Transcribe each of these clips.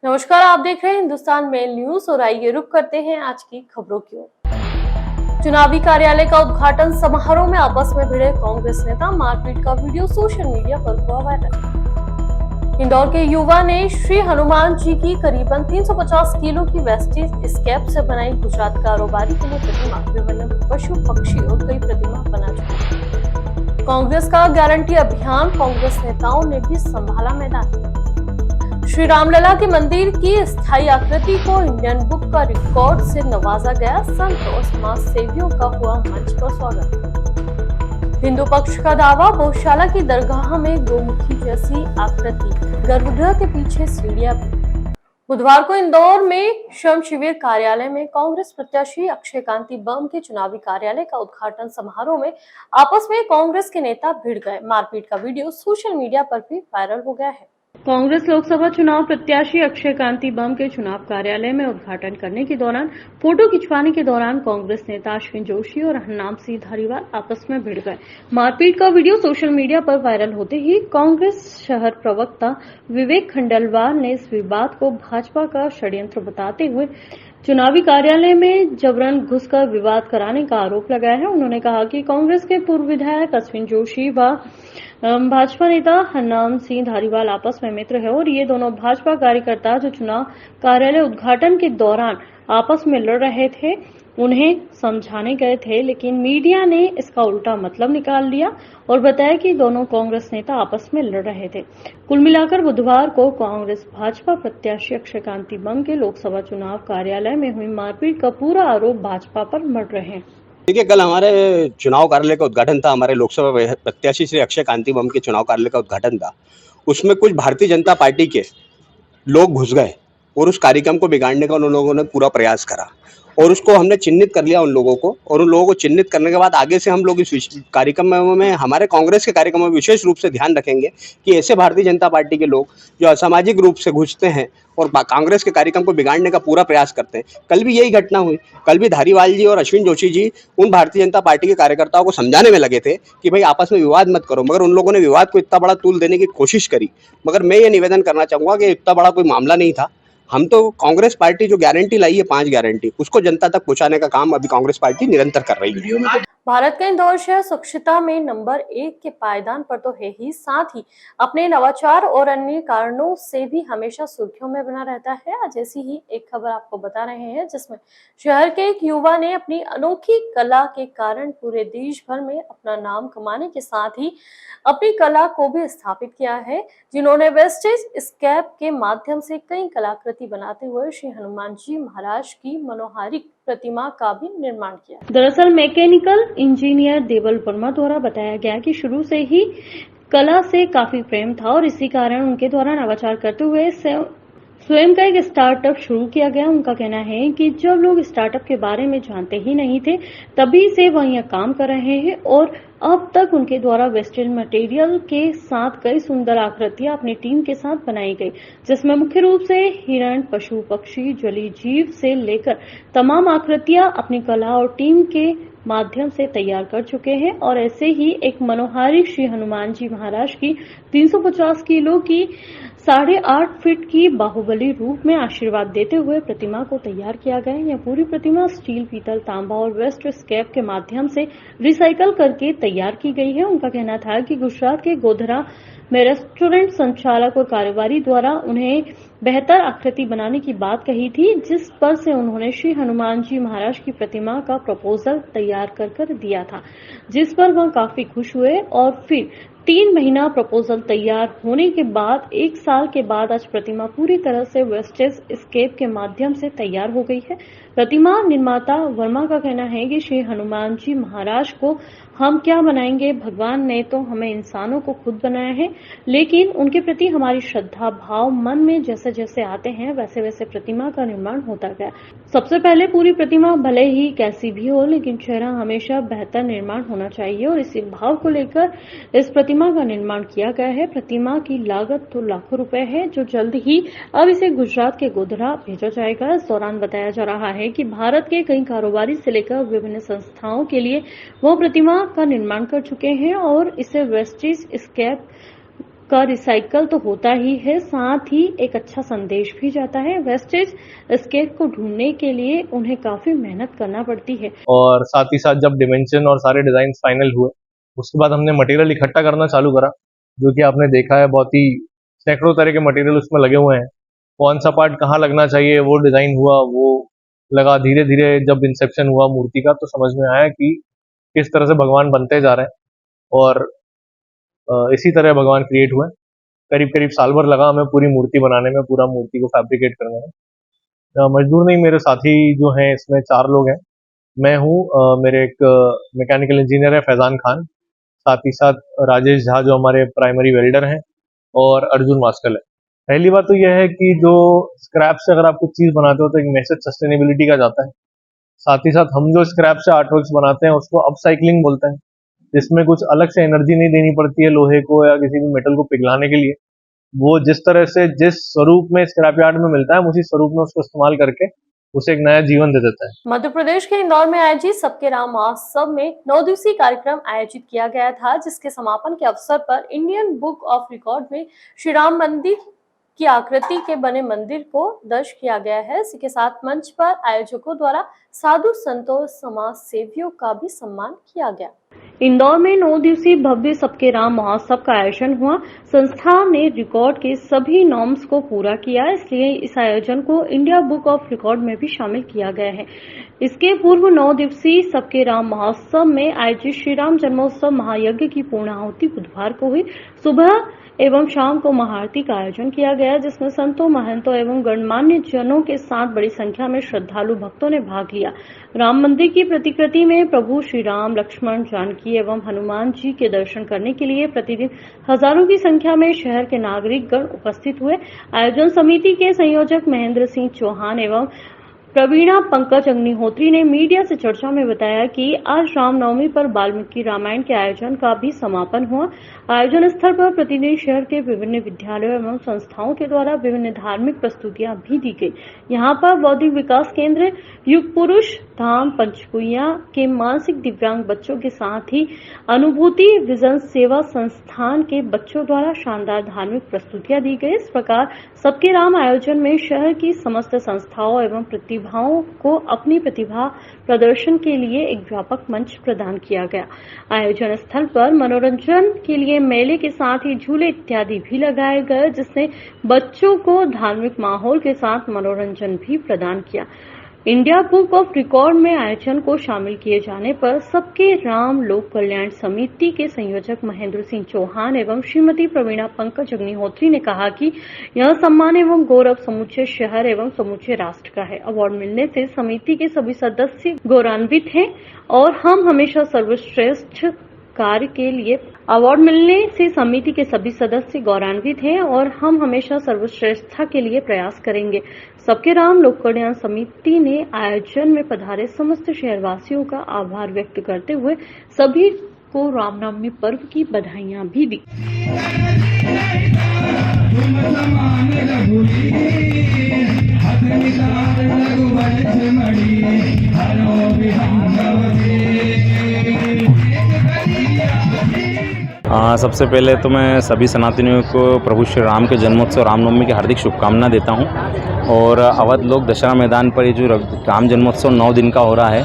नमस्कार, आप देख रहे हैं हिंदुस्तान मेल न्यूज और आइए रुक करते हैं आज की खबरों की ओर। चुनावी कार्यालय का उद्घाटन समारोह में आपस में भिड़े कांग्रेस नेता, मारपीट का वीडियो सोशल मीडिया पर हुआ वायरल। इंदौर के युवा ने श्री हनुमान जी की करीबन 350 किलो की वेस्टेज स्क्रैप से बनाई गुजरात कारोबारी के लिए प्रतिमा। विभिन्न पशु पक्षी और कई प्रतिमा बना चुकी। कांग्रेस का गारंटी अभियान, कांग्रेस नेताओं ने भी संभाला मैदान। श्री रामलला के मंदिर की स्थायी आकृति को इंडियन बुक का रिकॉर्ड से नवाजा गया। संत और समाज सेवियों का हुआ मंच पर स्वागत। हिंदू पक्ष का दावा, गौशाला की दरगाह में गोमुखी जैसी आकृति, गर्भगृह के पीछे सीढ़ियां भी। बुधवार को इंदौर में श्रम शिविर कार्यालय में कांग्रेस प्रत्याशी अक्षय कांति बम के चुनावी कार्यालय का उद्घाटन समारोह में आपस में कांग्रेस के नेता भिड़ गए। मारपीट का वीडियो सोशल मीडिया पर भी वायरल हो गया है। कांग्रेस लोकसभा चुनाव प्रत्याशी अक्षय कांति बम के चुनाव कार्यालय में उद्घाटन करने के दौरान फोटो खिंचवाने के दौरान कांग्रेस नेता अश्विन जोशी और हरनाम सिंह धारीवाल आपस में भिड़ गए। मारपीट का वीडियो सोशल मीडिया पर वायरल होते ही कांग्रेस शहर प्रवक्ता विवेक खंडेलवाल ने इस विवाद को भाजपा का षड्यंत्र बताते हुए चुनावी कार्यालय में जबरन घुसकर विवाद कराने का आरोप लगाया है। उन्होंने कहा कि कांग्रेस के पूर्व विधायक अश्विन जोशी व भाजपा नेता हरनाम सिंह धारीवाल आपस में मित्र है और ये दोनों भाजपा कार्यकर्ता जो चुनाव कार्यालय उद्घाटन के दौरान आपस में लड़ रहे थे, उन्हें समझाने गए थे, लेकिन मीडिया ने इसका उल्टा मतलब निकाल लिया और बताया कि दोनों कांग्रेस नेता आपस में लड़ रहे थे। कुल मिलाकर बुधवार को कांग्रेस भाजपा प्रत्याशी अक्षय कांति बम के लोकसभा चुनाव कार्यालय में हुई मारपीट का पूरा आरोप भाजपा पर मढ़ रहे हैं। देखिए, कल हमारे चुनाव कार्यालय का उद्घाटन था। हमारे लोकसभा प्रत्याशी श्री अक्षय कांति बम के चुनाव कार्यालय का उद्घाटन था। उसमें कुछ भारतीय जनता पार्टी के लोग घुस गए और उस कार्यक्रम को बिगाड़ने का उन लोगों ने पूरा प्रयास करा और उसको हमने चिन्हित कर लिया उन लोगों को। और उन लोगों को चिन्हित करने के बाद आगे से हम लोग इस कार्यक्रम में हमारे कांग्रेस के कार्यक्रम में विशेष रूप से ध्यान रखेंगे कि ऐसे भारतीय जनता पार्टी के लोग जो असामाजिक रूप से घुसते हैं और कांग्रेस के कार्यक्रम को बिगाड़ने का पूरा प्रयास करते हैं। कल भी यही घटना हुई। कल भी धारीवाल जी और अश्विन जोशी जी उन भारतीय जनता पार्टी के कार्यकर्ताओं को समझाने में लगे थे कि भाई आपस में विवाद मत करो, मगर उन लोगों ने विवाद को इतना बड़ा तूल देने की कोशिश करी। मगर मैं ये निवेदन करना चाहूंगा कि इतना बड़ा कोई मामला नहीं था। हम तो कांग्रेस पार्टी जो गारंटी लाई है 5 गारंटी, उसको जनता तक पहुंचाने का काम अभी कांग्रेस पार्टी निरंतर कर रही है। भारत का इंदौर शहर स्वच्छता में नंबर 1 के पायदान पर तो है ही, साथ ही अपने नवाचार और अन्य कारणों से भी हमेशा सुर्खियों में बना रहता है। आज ऐसी ही एक खबर आपको बता रहे हैं जिसमें शहर के एक युवा ने अपनी अनोखी कला के कारण पूरे देश भर में अपना नाम कमाने के साथ ही अपनी कला को भी स्थापित किया है, जिन्होंने वेस्टेज स्क्रैप के माध्यम से कई कलाकृति बनाते हुए श्री हनुमान जी महाराज की मनोहारिक प्रतिमा का भी निर्माण किया। दरअसल मैकेनिकल इंजीनियर देवल वर्मा द्वारा बताया गया कि शुरू से ही कला से काफी प्रेम था और इसी कारण उनके द्वारा नवाचार करते हुए स्वयं का एक स्टार्टअप शुरू किया गया। उनका कहना है कि जब लोग स्टार्टअप के बारे में जानते ही नहीं थे, तभी से वह यहाँ काम कर रहे हैं और अब तक उनके द्वारा वेस्टेज मटेरियल के साथ कई सुंदर आकृतियां अपनी टीम के साथ बनाई गई, जिसमें मुख्य रूप से हिरण, पशु पक्षी, जलीय जीव से लेकर तमाम आकृतियां अपनी कला और टीम के माध्यम से तैयार कर चुके हैं। और ऐसे ही एक मनोहारी श्री हनुमान जी महाराज की 350 किलो की 8.5 फीट की बाहुबली रूप में आशीर्वाद देते हुए प्रतिमा को तैयार किया गया। यह पूरी प्रतिमा स्टील, पीतल, तांबा और वेस्ट स्क्रैप के माध्यम से रिसाइकल करके तैयार की गई है। उनका कहना था कि गुजरात के गोधरा में रेस्टोरेंट संचालक और कारोबारी द्वारा उन्हें बेहतर आकृति बनाने की बात कही थी, जिस पर से उन्होंने श्री हनुमान जी महाराज की प्रतिमा का प्रपोजल तैयार कर दिया था, जिस पर वह काफी खुश हुए और फिर 3 महीना प्रपोजल तैयार होने के बाद 1 साल के बाद आज प्रतिमा पूरी तरह से वेस्टेज स्क्रैप के माध्यम से तैयार हो गई है। प्रतिमा निर्माता वर्मा का कहना है कि श्री हनुमान जी महाराज को हम क्या बनाएंगे, भगवान ने तो हमें इंसानों को खुद बनाया है, लेकिन उनके प्रति हमारी श्रद्धा भाव मन में जैसे जैसे आते हैं वैसे वैसे प्रतिमा का निर्माण होता गया। सबसे पहले पूरी प्रतिमा भले ही कैसी भी हो, लेकिन चेहरा हमेशा बेहतर निर्माण होना चाहिए और इसी भाव को लेकर इस प्रतिमा का निर्माण किया गया है। प्रतिमा की लागत तो लाखों रुपए है, जो जल्द ही अब इसे गुजरात के गोधरा भेजा जाएगा। इस दौरान बताया जा रहा है कि भारत के कई कारोबारी से लेकर विभिन्न संस्थाओं के लिए वो प्रतिमा का निर्माण कर चुके हैं और इसे वेस्टेज स्क्रैप का रिसाइकल तो होता ही है, साथ ही एक अच्छा संदेश भी जाता है। वेस्टेज स्केप को ढूंढने के लिए उन्हें काफी मेहनत करना पड़ती है। और साथ ही साथ जब डिमेंशन और सारे डिजाइन फाइनल हुए उसके बाद हमने मटेरियल इकट्ठा करना चालू करा, जो कि आपने देखा है बहुत ही सैकड़ों तरह के मटेरियल उसमें लगे हुए हैं। कौन सा पार्ट कहाँ लगना चाहिए वो डिजाइन हुआ, वो लगा। धीरे धीरे जब इंसेप्शन हुआ मूर्ति का तो समझ में आया कि किस तरह से भगवान बनते जा रहे हैं और इसी तरह भगवान क्रिएट हुए। करीब करीब साल भर लगा हमें पूरी मूर्ति बनाने में, पूरा मूर्ति को फैब्रिकेट करने में। मजदूर नहीं, मेरे साथी जो हैं इसमें 4 लोग हैं। मैं हूँ, मेरे एक मैकेनिकल इंजीनियर है फैजान खान, साथ ही साथ राजेश झा जो हमारे प्राइमरी वेल्डर हैं, और अर्जुन मास्कल है। पहली बात तो यह है कि जो स्क्रैप से अगर आप कुछ चीज़ बनाते हो तो एक मैसेज सस्टेनेबिलिटी का जाता है। साथ ही साथ हम जो स्क्रैप से आर्टवर्क्स बनाते हैं उसको अपसाइक्लिंग बोलते हैं, जिसमें कुछ अलग से एनर्जी नहीं देनी पड़ती है लोहे को या किसी भी मेटल को पिघलाने के लिए। वो जिस तरह से जिस स्वरूप में स्क्रैप यार्ड में मिलता है हम उसी स्वरूप में उसको इस्तेमाल करके उसे एक नया जीवन दे देता है। मध्य प्रदेश के इंदौर में आयोजित सबके राम महोत्सव में 9 दिवसीय कार्यक्रम आयोजित किया गया था, जिसके समापन के अवसर पर इंडियन बुक ऑफ रिकॉर्ड में श्री राम मंदिर की आकृति के बने मंदिर को दर्ज किया गया है। इसी के साथ मंच पर आयोजकों द्वारा साधु संतों समाज सेवियों का भी सम्मान किया गया। इंदौर में 9 दिवसीय भव्य सबके राम महोत्सव का आयोजन हुआ। संस्था ने रिकॉर्ड के सभी नॉर्म्स को पूरा किया, इसलिए इस आयोजन को इंडिया बुक ऑफ रिकॉर्ड में भी शामिल किया गया है। इसके पूर्व 9 दिवसीय सबके राम महोत्सव में आयोजित श्री राम जन्मोत्सव महायज्ञ की पूर्णाहुति बुधवार को हुई। सुबह एवं शाम को महाआरती का आयोजन किया गया, जिसमें संतों, महंतों एवं गणमान्य जनों के साथ बड़ी संख्या में श्रद्धालु भक्तों ने भाग लिया। राम मंदिर की प्रतिकृति में प्रभु श्री राम, लक्ष्मण, जानकी एवं हनुमान जी के दर्शन करने के लिए प्रतिदिन हजारों की संख्या में शहर के नागरिक गण उपस्थित हुए। आयोजन समिति के संयोजक महेंद्र सिंह चौहान एवं प्रवीणा पंकज अग्निहोत्री ने मीडिया से चर्चा में बताया कि आज रामनवमी पर वाल्मीकि रामायण के आयोजन का भी समापन हुआ। आयोजन स्थल पर प्रतिदिन शहर के विभिन्न विद्यालयों एवं संस्थाओं के द्वारा विभिन्न धार्मिक प्रस्तुतियां भी दी गई। यहाँ पर बौद्धिक विकास केंद्र, युग पुरुष धाम पंचकुइया के मानसिक दिव्यांग बच्चों के साथ ही अनुभूति विजन सेवा संस्थान के बच्चों द्वारा शानदार धार्मिक प्रस्तुतियां दी गई। इस प्रकार सबके राम आयोजन में शहर की समस्त संस्थाओं एवं प्रतिभाओं को अपनी प्रतिभा प्रदर्शन के लिए एक व्यापक मंच प्रदान किया गया। आयोजन स्थल पर मनोरंजन के लिए मेले के साथ ही झूले इत्यादि भी लगाए गए, जिसने बच्चों को धार्मिक माहौल के साथ मनोरंजन भी प्रदान किया। इंडिया बुक ऑफ रिकॉर्ड में आयोजन को शामिल किए जाने पर सबके राम लोक कल्याण समिति के संयोजक महेंद्र सिंह चौहान एवं श्रीमती प्रवीणा पंकज अग्निहोत्री ने कहा कि यह सम्मान एवं गौरव समूचे शहर एवं समूचे राष्ट्र का है। अवार्ड मिलने से समिति के सभी सदस्य गौरवान्वित हैं और हम हमेशा सर्वश्रेष्ठ कार्य के लिए अवार्ड मिलने से समिति के सभी सदस्य गौरवान्वित हैं और हम हमेशा सर्वश्रेष्ठता के लिए प्रयास करेंगे। सबके राम लोक कल्याण समिति ने आयोजन में पधारे समस्त शहरवासियों का आभार व्यक्त करते हुए सभी को रामनवमी पर्व की बधाइयां भी दी। सबसे पहले तो मैं सभी सनातनियों को प्रभु श्री राम के जन्मोत्सव रामनवमी की हार्दिक शुभकामना देता हूं। और अवध लोक दशहरा मैदान पर ये जो राम जन्मोत्सव 9 दिन का हो रहा है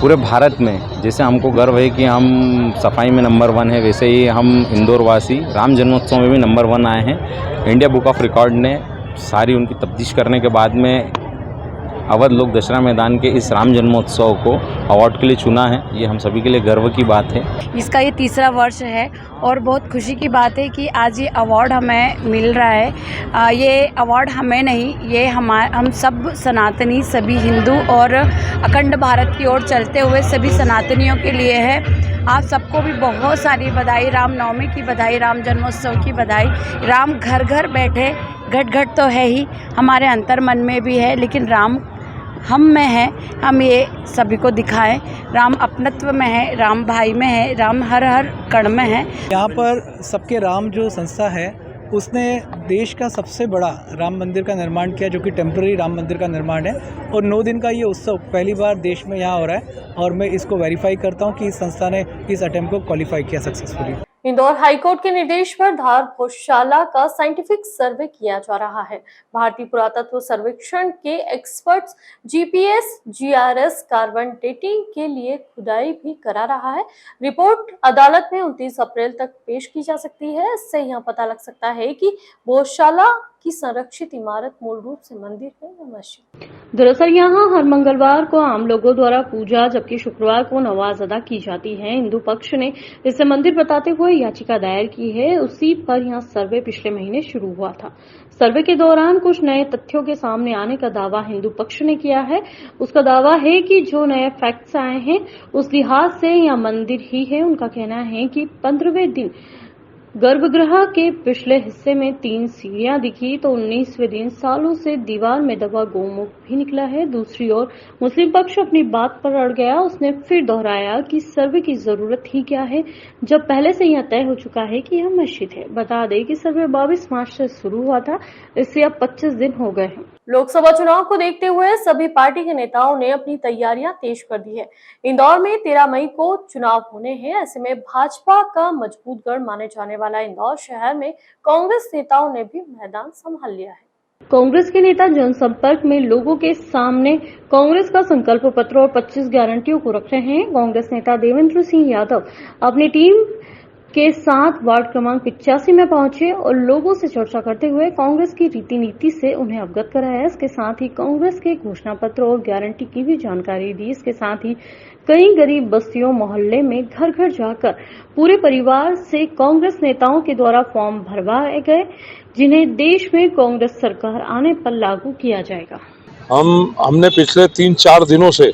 पूरे भारत में, जैसे हमको गर्व है कि हम सफाई में नंबर 1 है, वैसे ही हम इंदौर वासी राम जन्मोत्सव में भी नंबर 1 आए हैं। इंडिया बुक ऑफ रिकॉर्ड ने सारी उनकी तफ्तीश करने के बाद में अवध लोक दशहरा मैदान के इस राम जन्मोत्सव को अवार्ड के लिए चुना है। ये हम सभी के लिए गर्व की बात है। इसका ये 3रा वर्ष है और बहुत खुशी की बात है कि आज ये अवार्ड हमें मिल रहा है। ये अवार्ड हमें नहीं, ये हम सब सनातनी, सभी हिंदू और अखंड भारत की ओर चलते हुए सभी सनातनियों के लिए है। आप सबको भी बहुत सारी बधाई, रामनवमी की बधाई, राम जन्मोत्सव की बधाई। राम घर घर बैठे, घट घट तो है ही, हमारे अंतर मन में भी है, लेकिन राम हम में है। हम ये सभी को दिखाएं, राम अपनत्व में है, राम भाई में है, राम हर हर कण में है। यहाँ पर सबके राम जो संस्था है उसने देश का सबसे बड़ा राम मंदिर का निर्माण किया, जो कि टेम्पररी राम मंदिर का निर्माण है। और 9 दिन का ये उत्सव पहली बार देश में यहाँ हो रहा है और मैं इसको वेरीफाई करता हूँ कि इस संस्था ने इस अटेम्प्ट को क्वालिफाई किया सक्सेसफुली। इंदौर हाईकोर्ट के निर्देश पर धार पौधशाला का साइंटिफिक सर्वे किया जा रहा है। भारतीय पुरातत्व सर्वेक्षण के experts GPS, GRS, carbon dating के लिए खुदाई भी करा रहा है। रिपोर्ट अदालत में 29 अप्रैल तक पेश की जा सकती है। इससे यह पता लग सकता है कि पौधशाला की संरक्षित इमारत मूल रूप से मंदिर है या मस्जिद। दरअसल यहाँ हर मंगलवार को आम लोगों द्वारा पूजा, जबकि शुक्रवार को नमाज अदा की जाती है। हिंदू पक्ष ने इसे मंदिर बताते हुए याचिका दायर की है। उसी पर यह सर्वे पिछले महीने शुरू हुआ था। सर्वे के दौरान कुछ नए तथ्यों के सामने आने का दावा हिंदू पक्ष ने किया है। उसका दावा है कि जो नए फैक्ट्स आए हैं उस लिहाज से यह मंदिर ही है। उनका कहना है कि 15वें दिन गर्भगृह के पिछले हिस्से में 3 सीढ़ियां दिखी तो 19वें दिन सालों से दीवार में दबा गोमुख भी निकला है। दूसरी ओर मुस्लिम पक्ष अपनी बात पर अड़ गया। उसने फिर दोहराया कि सर्वे की जरूरत ही क्या है जब पहले से यह तय हो चुका है कि यह मस्जिद है। बता दें कि सर्वे 22 मार्च से शुरू हुआ था, इससे अब 25 दिन हो गए हैं। लोकसभा चुनाव को देखते हुए सभी पार्टी के नेताओं ने अपनी तैयारियां तेज कर दी है। इंदौर में 13 मई को चुनाव होने हैं। ऐसे में भाजपा का मजबूत गढ़ माने जाने वाला इंदौर शहर में कांग्रेस नेताओं ने भी मैदान संभाल लिया है। कांग्रेस के नेता जनसंपर्क में लोगों के सामने कांग्रेस का संकल्प पत्र और 25 गारंटियों को रख रहे हैं। कांग्रेस नेता देवेंद्र सिंह यादव अपनी टीम के साथ वार्ड क्रमांक 85 में पहुंचे और लोगों से चर्चा करते हुए कांग्रेस की रीति नीति से उन्हें अवगत कराया। इसके साथ ही कांग्रेस के घोषणा पत्र और गारंटी की भी जानकारी दी। इसके साथ ही कई गरीब बस्तियों, मोहल्ले में घर घर जाकर पूरे परिवार से कांग्रेस नेताओं के द्वारा फॉर्म भरवाए गए, जिन्हें देश में कांग्रेस सरकार आने पर लागू किया जाएगा। हमने पिछले 3-4 दिनों से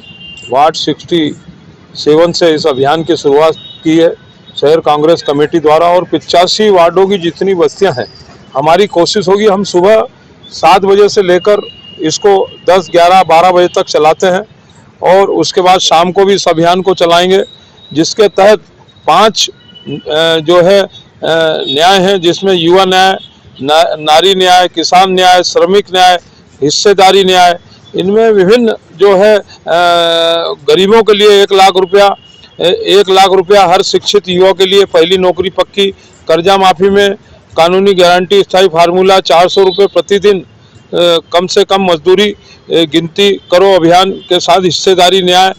वार्ड 67 से इस अभियान की शुरुआत की है शहर कांग्रेस कमेटी द्वारा, और 85 वार्डों की जितनी बस्तियां हैं, हमारी कोशिश होगी हम सुबह 7 बजे से लेकर इसको 10, 11, 12 बजे तक चलाते हैं और उसके बाद शाम को भी इस अभियान को चलाएंगे, जिसके तहत 5 जो है न्याय हैं, जिसमें युवा न्याय, नारी न्याय, किसान न्याय, श्रमिक न्याय, हिस्सेदारी न्याय। इनमें विभिन्न जो है गरीबों के लिए 1 लाख रुपया, 1 लाख रुपया हर शिक्षित युवा के लिए पहली नौकरी पक्की, कर्जा माफी में कानूनी गारंटी, स्थायी फार्मूला, 400 रुपये प्रतिदिन कम से कम मजदूरी गिनती करो अभियान के साथ हिस्सेदारी न्याय।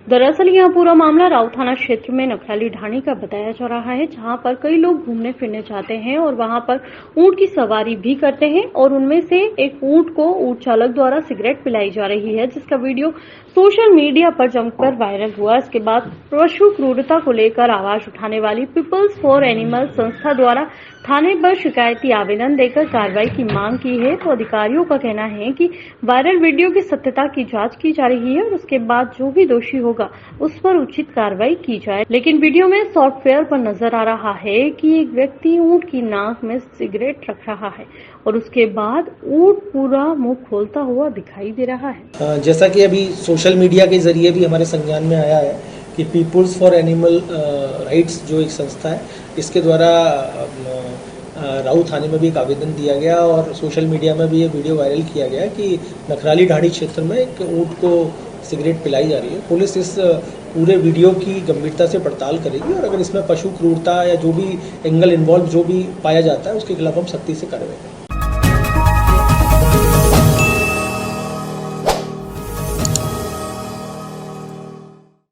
दरअसल यह पूरा मामला राव थाना क्षेत्र में नखराली ढाणी का बताया जा रहा है, जहां पर कई लोग घूमने फिरने जाते हैं और वहां पर ऊंट की सवारी भी करते हैं और उनमें से एक ऊंट को ऊंट चालक द्वारा सिगरेट पिलाई जा रही है, जिसका वीडियो सोशल मीडिया पर जमकर वायरल हुआ। इसके बाद पशु क्रूरता को लेकर आवाज उठाने वाली पीपल्स फॉर एनिमल संस्था द्वारा थाने पर शिकायती आवेदन देकर कार्रवाई की मांग की है। तो अधिकारियों का कहना है कि वायरल वीडियो की सत्यता की जांच की जा रही है और उसके बाद जो भी दोषी होगा उस पर उचित कार्रवाई की जाए। लेकिन वीडियो में सॉफ्टवेयर पर नजर आ रहा है कि एक व्यक्ति ऊंट की नाक में सिगरेट रख रहा है और उसके बाद ऊंट पूरा मुंह खोलता हुआ दिखाई दे रहा है। जैसा कि अभी सोशल मीडिया के जरिए भी हमारे संज्ञान में आया है कि पीपुल्स फॉर एनिमल राइट्स जो एक संस्था है, इसके द्वारा राऊ थाने में भी एक आवेदन दिया गया और सोशल मीडिया में भी ये वीडियो वायरल किया गया कि नखराली ढाणी क्षेत्र में एक ऊंट को सिगरेट पिलाई जा रही है। पुलिस इस पूरे वीडियो की गंभीरता से पड़ताल करेगी और अगर इसमें पशु क्रूरता या जो भी एंगल इन्वॉल्व जो भी पाया जाता है उसके खिलाफ हम सख्ती से कार्रवाई करेंगे।